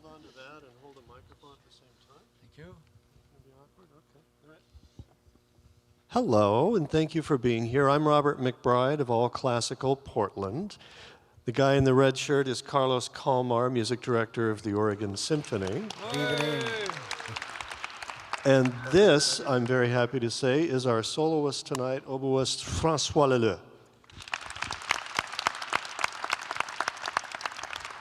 hold on to that and hold a microphone at the same time? Thank you. It'll be awkward? Okay. All right. Hello, and thank you for being here. I'm Robert McBride of All Classical Portland. The guy in the red shirt is Carlos Kalmar, music director of the Oregon Symphony. Good evening. And this, I'm very happy to say, is our soloist tonight, oboist François Leleux,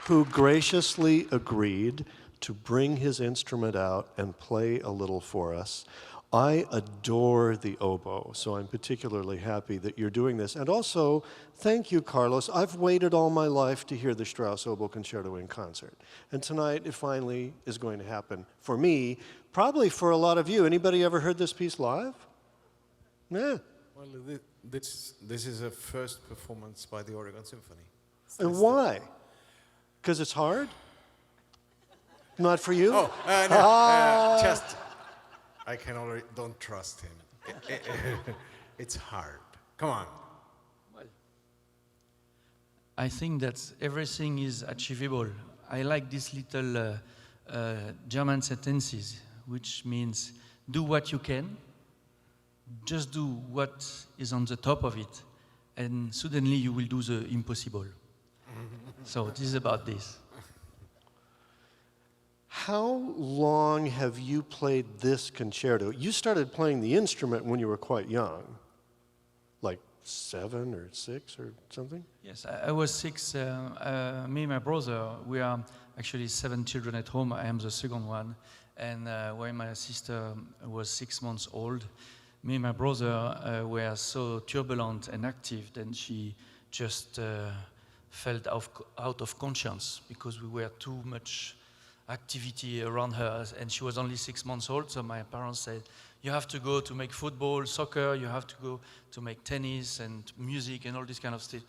who graciously agreed to bring his instrument out and play a little for us. I adore the oboe, so I'm particularly happy that you're doing this. And also, thank you, Carlos. I've waited all my life to hear the Strauss Oboe Concerto in concert. And tonight, it finally is going to happen. For me, probably for a lot of you. Anybody ever heard this piece live? Yeah. Well, this is a first performance by the Oregon Symphony. And why? Because it's hard? Not for you? Oh, just, I can already, don't trust him. It's hard. Come on. Well, I think that everything is achievable. I like these little German sentences, which means do what you can, just do what is on the top of it, and suddenly you will do the impossible. So this is about this. How long have you played this concerto? You started playing the instrument when you were quite young, like 7 or 6 or something? Yes, I was 6. Me and my brother, we are actually 7 children at home. I am the second one. And when my sister was 6 months old, me and my brother were so turbulent and active that she just felt out of conscience because we were too much activity around her, and she was only 6 months old. So my parents said, you have to go to make football, soccer, you have to go to make tennis and music and all this kind of stuff,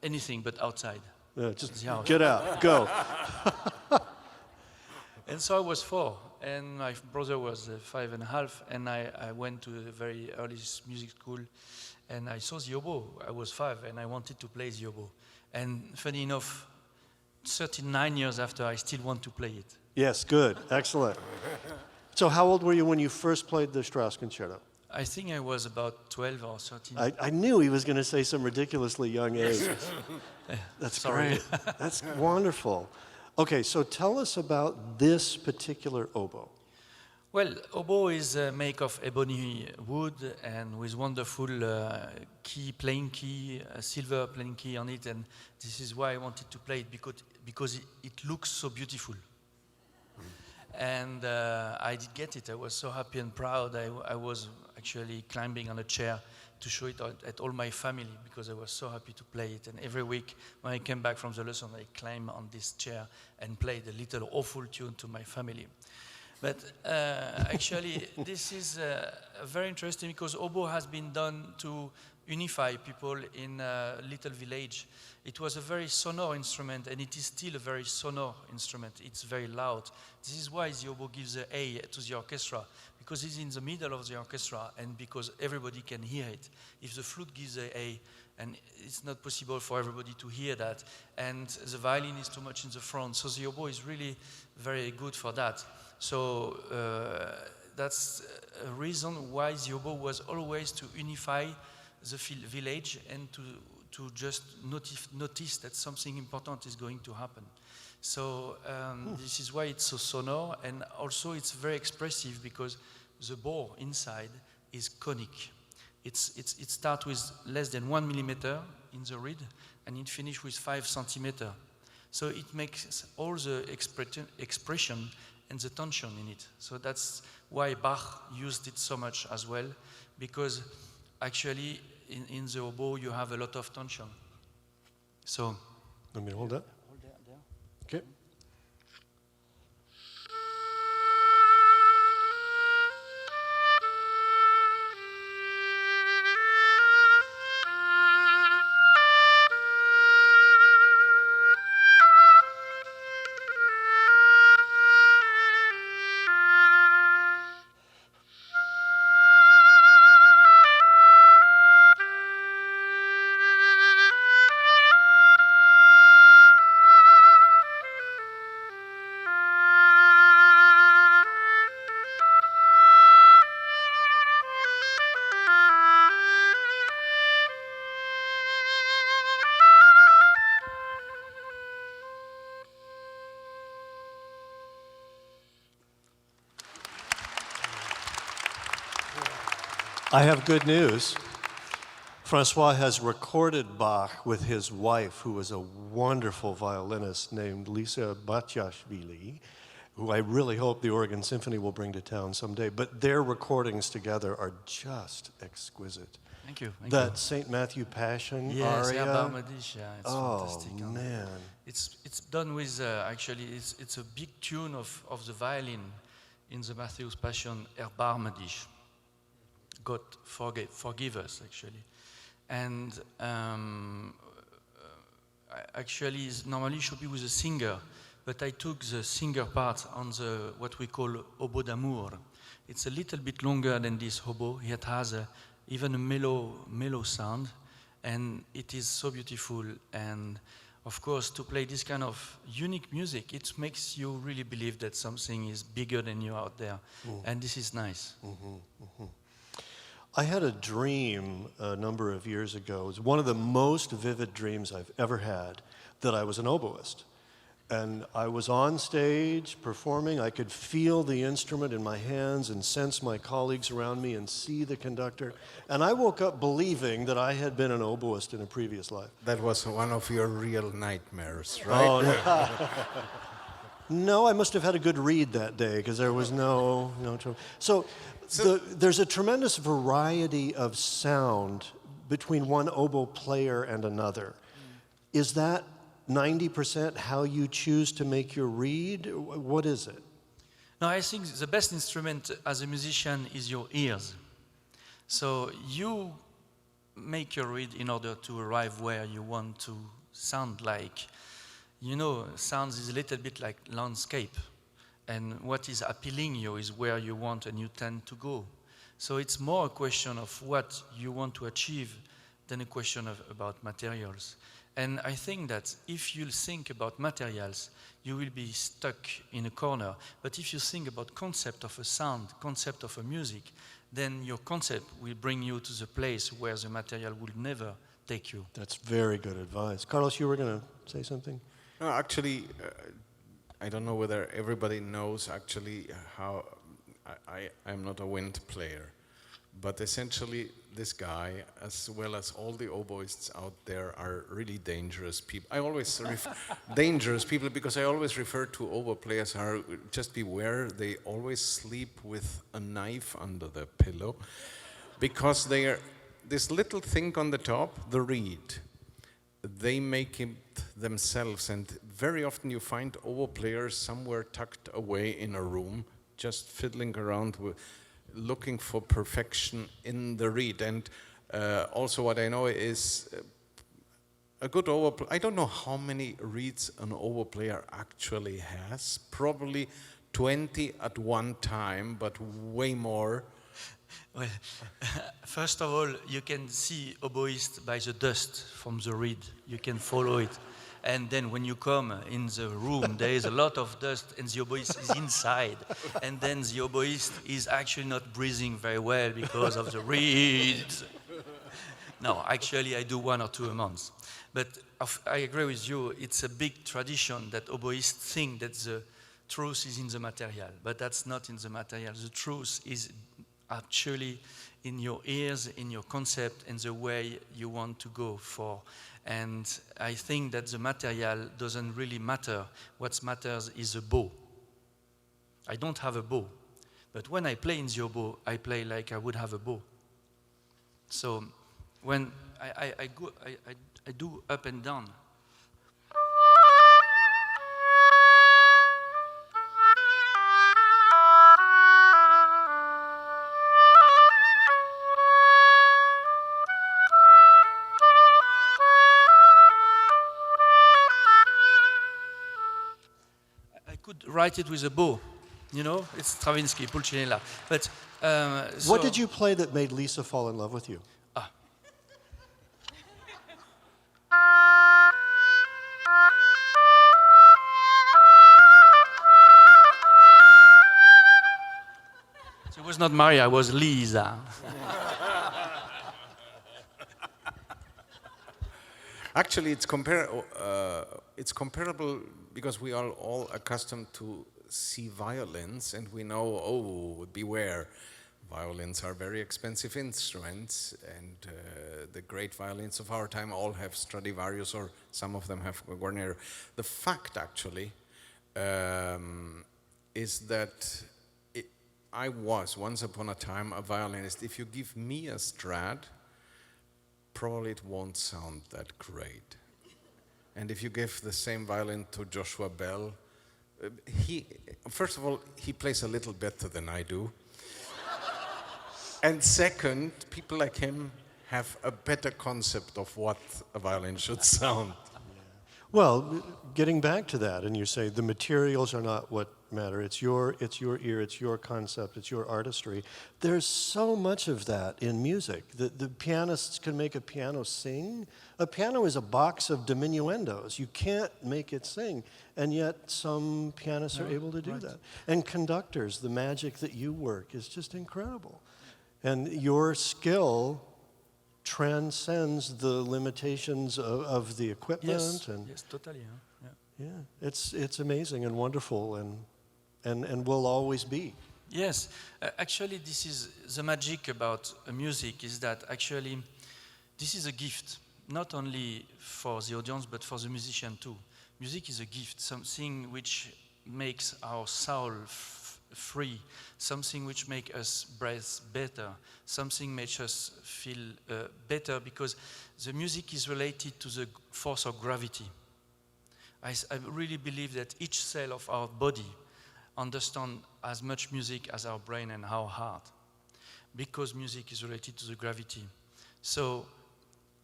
anything but outside. Just get out, go. And so I was 4, and my brother was 5.5, and I went to a very early music school, and I saw the oboe. I was 5, and I wanted to play the oboe. And funny enough, 39 years after, I still want to play it. Yes, good, excellent. So how old were you when you first played the Strauss Concerto? I think I was about 12 or 13. I knew he was going to say some ridiculously young age. That's Sorry. great. That's wonderful. Okay, so tell us about this particular oboe. Well, oboe is made of ebony wood and with wonderful plain key, silver plain key on it, and this is why I wanted to play it, because it looks so beautiful. And I did get it. I was so happy and proud. I was actually climbing on a chair to show it at all my family because I was so happy to play it. And every week when I came back from the lesson, I climbed on this chair and played a little awful tune to my family. But actually, this is very interesting because oboe has been done to unify people in a little village. It was a very sonor instrument, and it is still a very sonor instrument. It's very loud. This is why the oboe gives an A to the orchestra, because it's in the middle of the orchestra and because everybody can hear it. If the flute gives an A, and it's not possible for everybody to hear that, and the violin is too much in the front, so the oboe is really very good for that. So that's a reason why the oboe was always to unify the village and to just notice that something important is going to happen. So this is why it's so sonor, and also it's very expressive because the bore inside is conic. It starts with less than 1 millimeter in the reed, and it finishes with 5 centimeters. So it makes all the expression and the tension in it. So that's why Bach used it so much as well, because actually in the oboe you have a lot of tension. So Let me hold that. hold there. Okay. I have good news. Francois has recorded Bach with his wife, who is a wonderful violinist named Lisa Batyashvili, who I really hope the Oregon Symphony will bring to town someday. But their recordings together are just exquisite. Thank you. Thank That you. St. Matthew Passion Yes, aria. Barmadish, yeah, it's fantastic. Oh, And man. it's done with actually it's a big tune of the violin in the Matthew's Passion, Barmadish. God forgive us actually, and actually normally should be with a singer, but I took the singer part on the what we call Oboe d'amour. It's a little bit longer than this oboe. It has even a mellow sound, and it is so beautiful. And of course, to play this kind of unique music, it makes you really believe that something is bigger than you out there, and this is nice. I had a dream a number of years ago. It was one of the most vivid dreams I've ever had, that I was an oboist. And I was on stage performing. I could feel the instrument in my hands and sense my colleagues around me and see the conductor. And I woke up believing that I had been an oboist in a previous life. That was one of your real nightmares, right? Oh, no. No, I must have had a good read that day because there was no trouble. So there's a tremendous variety of sound between one oboe player and another. Is that 90% how you choose to make your read? What is it? No, I think the best instrument as a musician is your ears. So you make your reed in order to arrive where you want to sound like. You know, sounds is a little bit like landscape. And what is appealing you is where you want and you tend to go. So it's more a question of what you want to achieve than a question about materials. And I think that if you think about materials, you will be stuck in a corner. But if you think about concept of a sound, concept of a music, then your concept will bring you to the place where the material will never take you. That's very good advice. Carlos, you were going to say something? No, actually, I don't know whether everybody knows actually how I'm not a wind player, but essentially this guy, as well as all the oboists out there, are really dangerous people. I always dangerous people because I always refer to oboe players are just beware. They always sleep with a knife under their pillow because they are this little thing on the top, the reed. They make it themselves, and very often you find oboe players somewhere tucked away in a room, just fiddling around with, looking for perfection in the reed. And also what I know is a good oboe, I don't know how many reeds an oboe player actually has, probably 20 at one time, but way more. Well, first of all, you can see oboist by the dust from the reed. You can follow it. And then when you come in the room, there is a lot of dust and the oboist is inside. And then the oboist is actually not breathing very well because of the reeds. No, actually I do 1 or 2 a month. But I agree with you, it's a big tradition that oboists think that the truth is in the material. But that's not in the material. The truth is actually in your ears, in your concept, and the way you want to go for. And I think that the material doesn't really matter. What matters is a bow. I don't have a bow, but when I play in the oboe, I play like I would have a bow. So when I do up and down. Write it with a bow, you know, it's Stravinsky, Pulcinella. But what did you play that made Lisa fall in love with you? So it was not Maria, it was Lisa. Actually, it's comparable because we are all accustomed to see violins and we know, oh, beware. violins are very expensive instruments, and the great violins of our time all have Stradivarius, or some of them have Guarnero. The fact, actually, is that I was, once upon a time, a violinist. If you give me a Strad, probably it won't sound that great. And if you give the same violin to Joshua Bell, first of all, he plays a little better than I do. And second, people like him have a better concept of what a violin should sound. Well, getting back to that, and you say the materials are not what matter. It's your ear, it's your concept, it's your artistry. There's so much of that in music. The pianists can make a piano sing. A piano is a box of diminuendos. You can't make it sing, and yet some pianists are able to do that. And conductors, the magic that you work is just incredible. And your skill transcends the limitations of the equipment. Yes, totally. Huh? Yeah. Yeah, it's amazing and wonderful, and will always be. Yes, actually, this is the magic about music, is that actually this is a gift, not only for the audience but for the musician too. Music is a gift, something which makes our soul free, something which makes us breathe better, something makes us feel better, because the music is related to the force of gravity. I really believe that each cell of our body understands as much music as our brain and our heart, because music is related to the gravity. So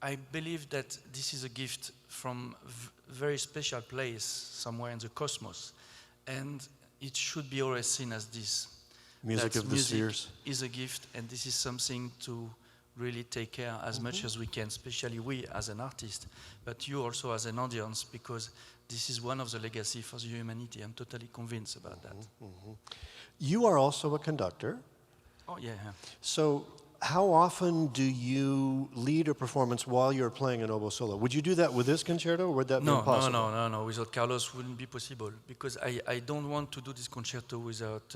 I believe that this is a gift from a very special place somewhere in the cosmos, and it should be always seen as this. Music of the spheres is a gift, and this is something to really take care as much as we can, especially we as an artist, but you also as an audience, because this is one of the legacy for the humanity. I'm totally convinced about that. You are also a conductor. Oh, yeah. So how often do you lead a performance while you're playing an oboe solo? Would you do that with this concerto, or would that be impossible? No. Without Carlos, wouldn't be possible, because I don't want to do this concerto without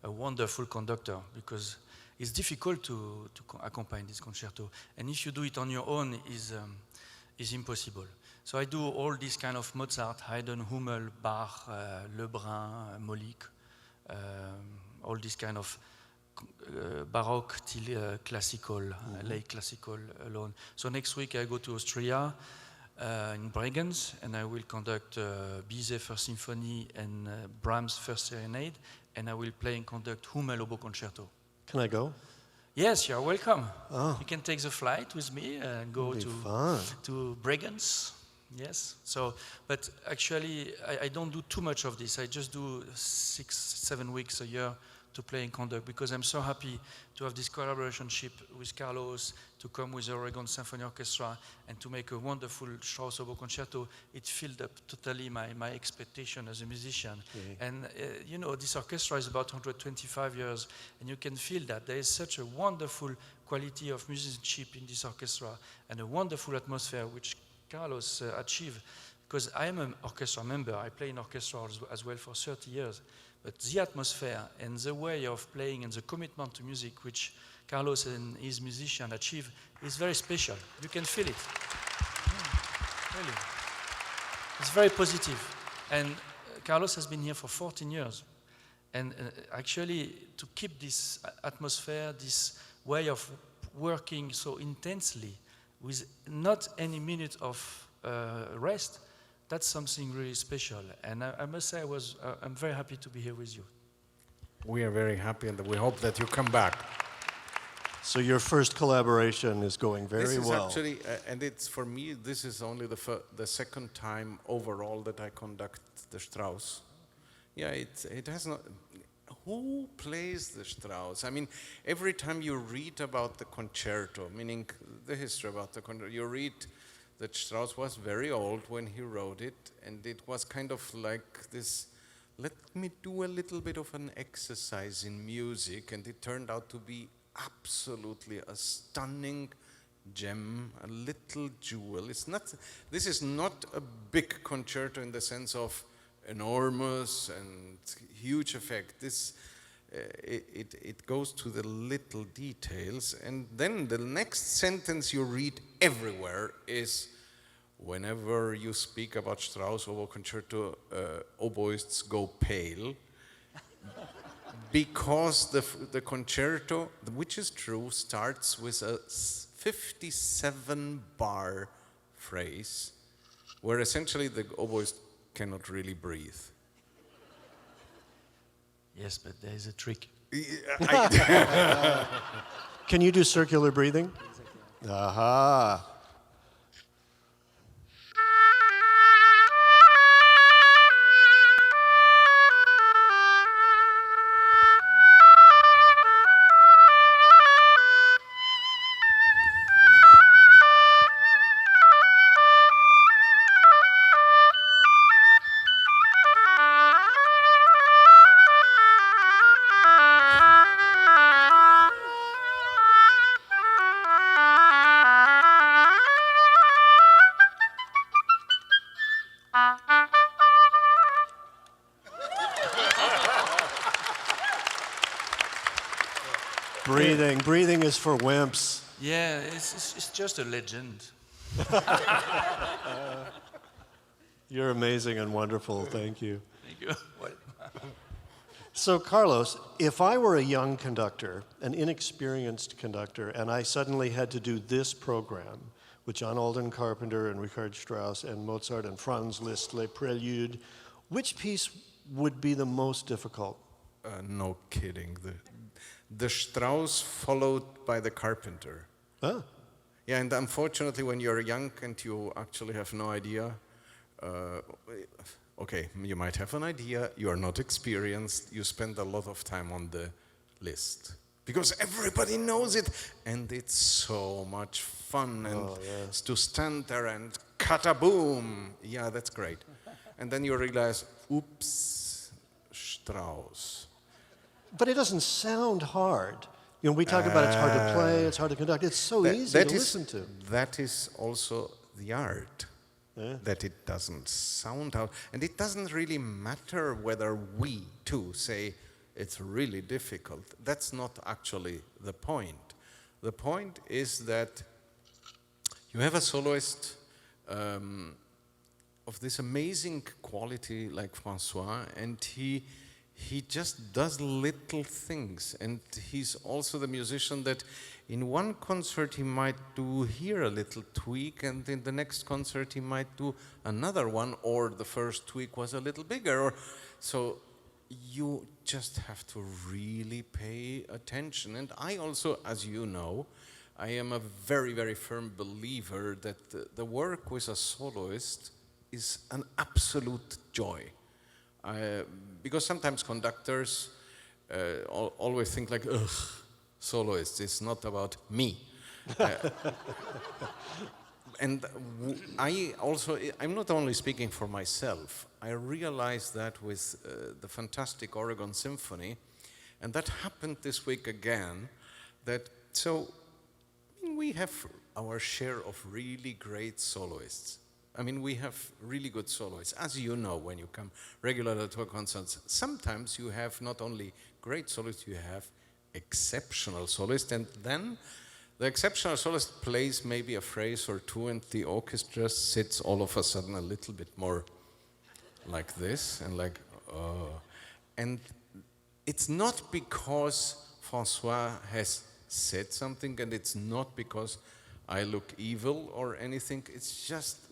a wonderful conductor, because it's difficult to accompany this concerto. And if you do it on your own, is impossible. So I do all this kind of Mozart, Haydn, Hummel, Bach, Lebrun, Molique, all this kind of Baroque till classical, late classical alone. So next week I go to Austria, in Bregenz, and I will conduct Bizet First Symphony and Brahms First Serenade, and I will play and conduct Hummel Oboe Concerto. Can I go? Yes, you're welcome. Oh. You can take the flight with me and go to Bregenz. Yes. So, but actually, I don't do too much of this. I just do 6-7 weeks a year to play and conduct, because I'm so happy to have this collaboration with Carlos, to come with the Oregon Symphony Orchestra, and to make a wonderful Strauss Oboe Concerto. It filled up totally my expectation as a musician. And you know, this orchestra is about 125 years, and you can feel that there is such a wonderful quality of musicianship in this orchestra, and a wonderful atmosphere which Carlos achieved. Because I am an orchestra member, I play in orchestra as well for 30 years. But the atmosphere and the way of playing and the commitment to music which Carlos and his musicians achieve is very special. You can feel it. Really. It's very positive. And Carlos has been here for 14 years. And actually, to keep this atmosphere, this way of working so intensely, with not any minute of rest, that's something really special. And I must say, I'm very happy to be here with you. We are very happy, and we hope that you come back. So your first collaboration is going very well. This is actually, and it's for me, this is only the second time overall that I conduct the Strauss. Yeah, it has not. Who plays the Strauss? I mean, every time you read about the concerto, meaning the history about the concerto, you read that Strauss was very old when he wrote it, and it was kind of like this, let me do a little bit of an exercise in music, and it turned out to be absolutely a stunning gem, a little jewel. This is not a big concerto in the sense of enormous and huge effect. it goes to the little details, and then the next sentence you read everywhere is, whenever you speak about Strauss oboe concerto, oboists go pale, because the concerto, which is true, starts with a 57-bar phrase, where essentially the oboist cannot really breathe. Yes, but there is a trick. Can you do circular breathing? Aha. Breathing is for wimps. Yeah, it's just a legend. You're amazing and wonderful. Thank you. Thank you. Well, So, Carlos, if I were a young conductor, an inexperienced conductor, and I suddenly had to do this program with John Alden Carpenter and Richard Strauss and Mozart and Franz Liszt, Les Préludes, which piece would be the most difficult? No kidding. The Strauss followed by the Carpenter. Ah. Yeah, and unfortunately, when you're young and you actually have no idea, okay, you might have an idea, you are not experienced, you spend a lot of time on the list. Because everybody knows it, and it's so much fun, and to stand there and cut-a-boom. Yeah, that's great. And then you realize, oops, Strauss. But it doesn't sound hard. You know, we talk about it's hard to play, it's hard to conduct. It's so easy to listen to. That is also the art, that it doesn't sound hard. And it doesn't really matter whether we, too, say it's really difficult. That's not actually the point. The point is that you have a soloist of this amazing quality like François, and he just does little things, and he's also the musician that in one concert he might do here a little tweak, and in the next concert he might do another one, or the first tweak was a little bigger, or so you just have to really pay attention. And I also, as you know, I am a very, very firm believer that the work with a soloist is an absolute joy. Because sometimes conductors always think like, ugh, soloists, it's not about me. And I'm not only speaking for myself, I realized that with the fantastic Oregon Symphony, and that happened this week again, we have our share of really great soloists. I mean, we have really good soloists. As you know, when you come regularly to our concerts, sometimes you have not only great soloists, you have exceptional soloists, and then the exceptional soloist plays maybe a phrase or two, and the orchestra sits all of a sudden a little bit more like this, and like, oh. And it's not because François has said something, and it's not because I look evil or anything, it's just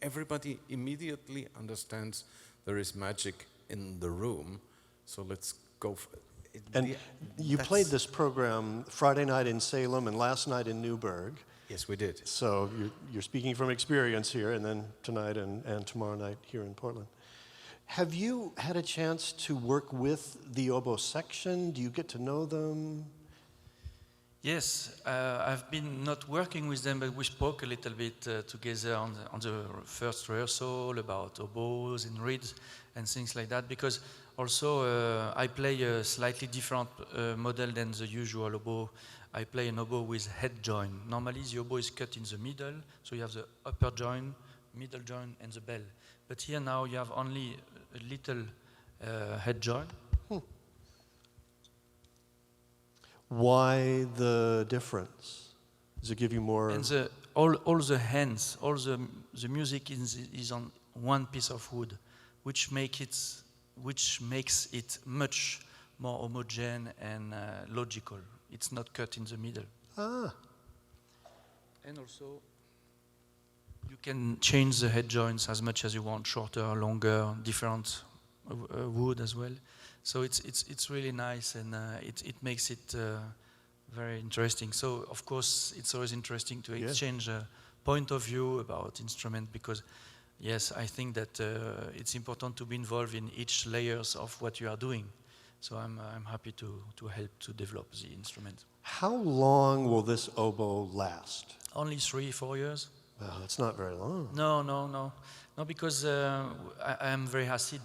everybody immediately understands there is magic in the room, so let's go for it. And you played this program Friday night in Salem and last night in Newburgh. Yes, we did. So you're speaking from experience here, and then tonight and tomorrow night here in Portland. Have you had a chance to work with the oboe section? Do you get to know them? Yes, I've been not working with them, but we spoke a little bit together on the first rehearsal about oboes and reeds and things like that, because also I play a slightly different model than the usual oboe. I play an oboe with head joint. Normally the oboe is cut in the middle, so you have the upper joint, middle joint, and the bell. But here now you have only a little head joint. Why the difference? Does it give you more? And all the hands, all the music is on one piece of wood, which makes it much more homogeneous and logical. It's not cut in the middle. Ah, And also, you can change the head joints as much as you want, shorter, longer, different wood as well. So it's really nice, and it makes it very interesting. So of course, it's always interesting to exchange a point of view about instrument, because yes, I think that it's important to be involved in each layers of what you are doing. So I'm happy to help to develop the instrument. how long will this oboe last? Only 3-4 years. Well, that's not very long. No, because I am very acid.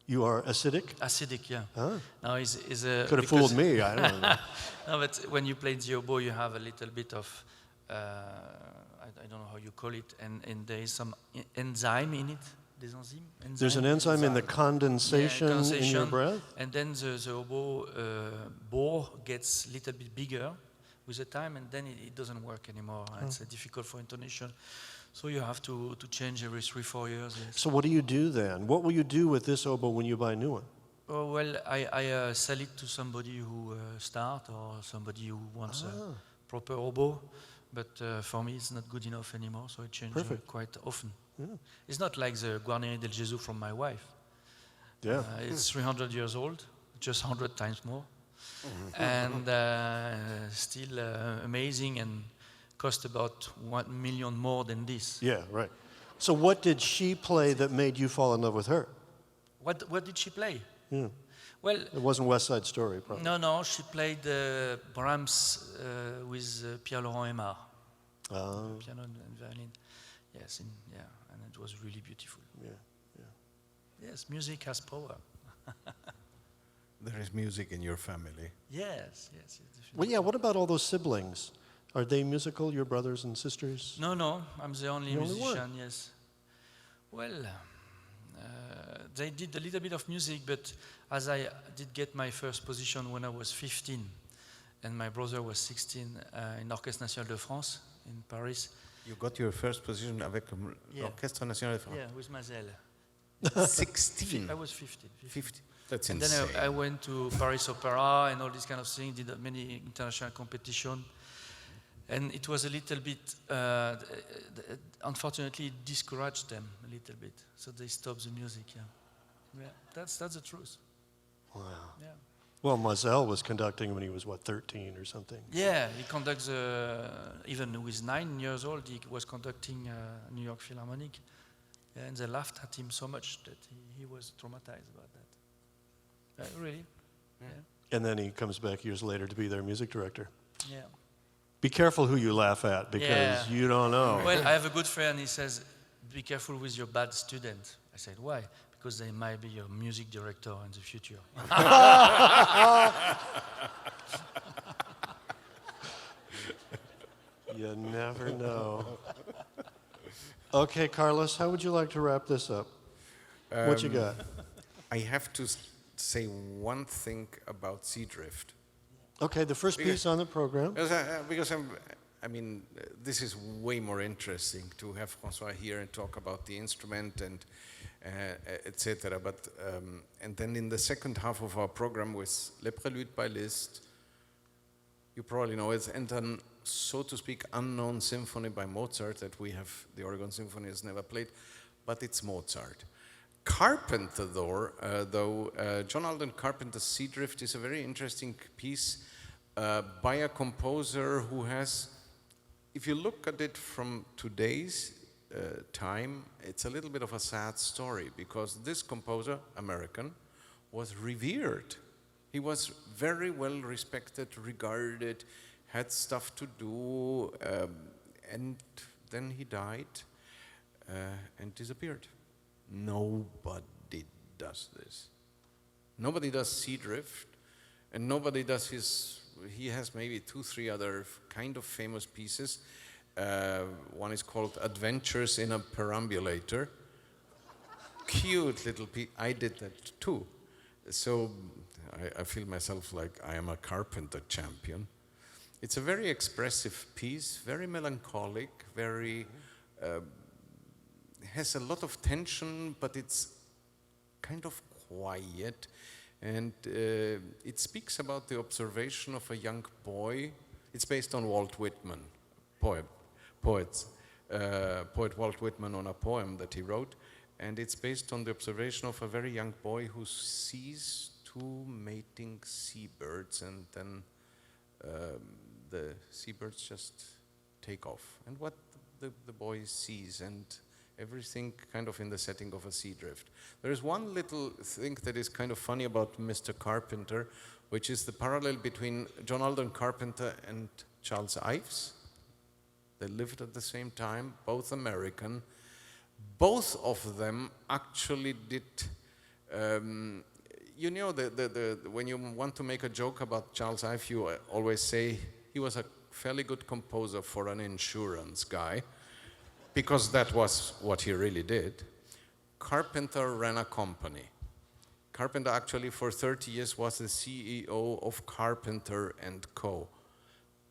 You are acidic? Acidic, yeah. Huh? Now Could have fooled me, I don't know. No, but when you play the oboe, you have a little bit of, I don't know how you call it, and there is some enzyme in it. Des enzymes? There's an enzyme in the condensation in your breath? And then the oboe bore gets a little bit bigger with the time, and then it doesn't work anymore. It's difficult for intonation. So you have to change every 3-4 years. Yes. So what do you do then? What will you do with this oboe when you buy a new one? Oh, well, I sell it to somebody who start, or somebody who wants a proper oboe. But for me, it's not good enough anymore, so I change quite often. Yeah. It's not like the Guarneri del Gesù from my wife. Yeah. It's 300 years old, just 100 times more. And still amazing, and cost about 1 million more than this. Yeah, right. So what did she play that made you fall in love with her? What did she play? Yeah. Well, It wasn't West Side Story, probably. no, she played Brahms with Pierre-Laurent Aimard. Piano and violin. Yes, and it was really beautiful. Yeah. Yes, music has power. There is music in your family. Yes, definitely. Well, yeah, what about all those siblings? Are they musical, your brothers and sisters? No, I'm the only The only musician, one? yes. Well, they did a little bit of music, but as I did get my first position when I was 15, and my brother was 16 in Orchestre National de France in Paris. You got your first position avec l'Orchestre National de France. Yeah, with Mazel. 16. I was 15. 50. That's And insane. then I went to Paris Opera and all these kind of things, did many international competition. And it was a little bit, unfortunately, it discouraged them a little bit. So they stopped the music, yeah. That's the truth. Wow. Yeah. Well, Mazel was conducting when he was, 13 or something? Yeah, he conducts, even with 9 years old, he was conducting New York Philharmonic. Yeah, and they laughed at him so much that he was traumatized about that. Really? Yeah. And then he comes back years later to be their music director. Yeah. Be careful who you laugh at, because you don't know. Well, I have a good friend, he says, be careful with your bad student. I said, why? Because they might be your music director in the future. You never know. Okay, Carlos, how would you like to wrap this up? What you got? I have to say one thing about Sea Drift. Okay, the first piece on the program. Because this is way more interesting to have François here and talk about the instrument and etc. But and then in the second half of our program with Le Prélude by Liszt, you probably know it, and then, so to speak, unknown symphony by Mozart that we have, the Oregon Symphony has never played, but it's Mozart. Carpenter, though, John Alden Carpenter's Sea Drift is a very interesting piece by a composer who has, if you look at it from today's time, it's a little bit of a sad story, because this composer, American, was revered. He was very well respected, regarded, had stuff to do, and then he died and disappeared. Nobody does this. Nobody does Sea Drift, and nobody does he has maybe 2-3 other kind of famous pieces. One is called Adventures in a Perambulator. Cute little piece. I did that too. So I feel myself like I am a carpenter champion. It's a very expressive piece, very melancholic, very has a lot of tension, but it's kind of quiet, and it speaks about the observation of a young boy. It's based on Walt Whitman, poet Walt Whitman, on a poem that he wrote, and it's based on the observation of a very young boy who sees two mating seabirds, and then the seabirds just take off. And what the boy sees, and everything kind of in the setting of a sea drift. There is one little thing that is kind of funny about Mr. Carpenter, which is the parallel between John Alden Carpenter and Charles Ives. They lived at the same time, both American. Both of them actually did, you know, when you want to make a joke about Charles Ives, you always say he was a fairly good composer for an insurance guy, because that was what he really did. Carpenter ran a company. Carpenter actually for 30 years was the CEO of Carpenter & Co.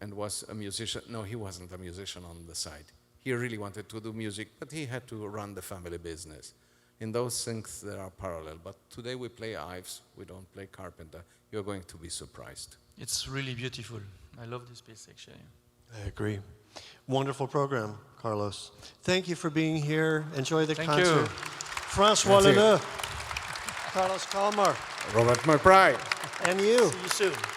and was a musician. No, he wasn't a musician on the side. He really wanted to do music, but he had to run the family business. In those things, there are parallel. But today we play Ives, we don't play Carpenter. You're going to be surprised. It's really beautiful. I love this piece, actually. I agree. Wonderful program, Carlos. Thank you for being here. Enjoy the Thank concert. you. François Thank you. Leleux, Carlos Kalmar, Robert McBride. and you. See you soon.